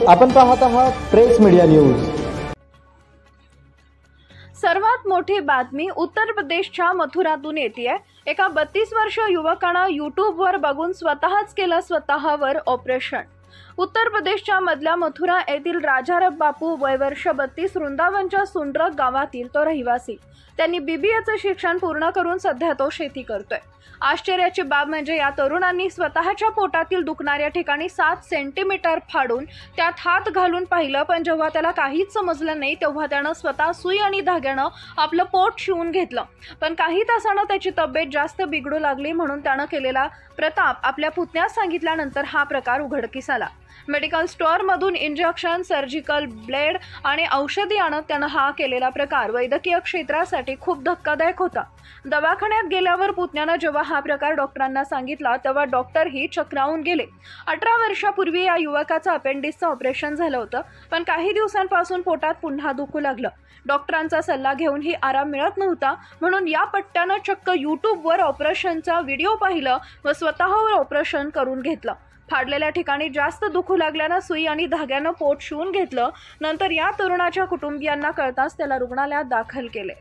आपण पाहत आहात प्रेस मीडिया न्यूज। सर्वात मोठी बातमी उत्तर प्रदेशच्या मथुरातून येतेय। एका 32 वर्षीय युवकानं यूट्यूबवर बघून स्वतःच केलं स्वतःवर ऑपरेशन। उत्तर प्रदेशच्या मधल्या मथुरा येथील राजाराम बापू वय वर्ष 32 वृंदावनच्या सुंडरक गावातील तो रहिवासी। त्यांनी बीबीएचं शिक्षण पूर्ण करून सध्या तो शेती करतोय। आश्चर्याची बाब म्हणजे या तरुणांनी स्वतःच्या पोटातील दुखणाऱ्या ठिकाणी 7 सेंटीमीटर फाडून त्यात हात घालून पाहिलं, पण जेव्हा त्याला काहीच समजलं नाही तेव्हा त्यानं स्वतः सुई आणि धाग्यानं आपलं पोट शिवून घेतलं। पण काही तासांनी त्याची तब्येत जास्त बिघडू लागली, म्हणून त्यानं केलेला प्रताप आपल्या पुतण्यास सांगितल्यानंतर हा प्रकार उघडकीस आला। मेडिकल स्टोअर मधून इंजेक्शन, सर्जिकल ब्लेड आणि औषधी आणत त्यानं हा केलेला प्रकार वैद्यकीय क्षेत्रासाठी खूप धक्कादायक होता। दवाखान्यात गेल्यावर पुतण्यानं जेव्हा हा प्रकार डॉक्टरांना सांगितला तेव्हा डॉक्टरही चक्रावून गेले। 18 वर्षापूर्वी या युवकाचं अपेंडिक्सचं ऑपरेशन झालं होतं, पण काही दिवसांपासून पोटात पुन्हा दुखू लागलं। डॉक्टरांचा सल्ला घेऊनही आराम मिळत नव्हता, म्हणून या पट्ट्यानं चक्क यूट्यूबवर ऑपरेशनचा व्हिडिओ पाहिलं व स्वतःवर ऑपरेशन करून घेतलं। फाडलेल्या ठिकाणी जास्त दुखू लागल्यानं सुई आणि धाग्यानं पोट शिवून घेतलं। नंतर या तरुणाच्या कुटुंबियांना कळताच त्याला रुग्णालयात दाखल केले।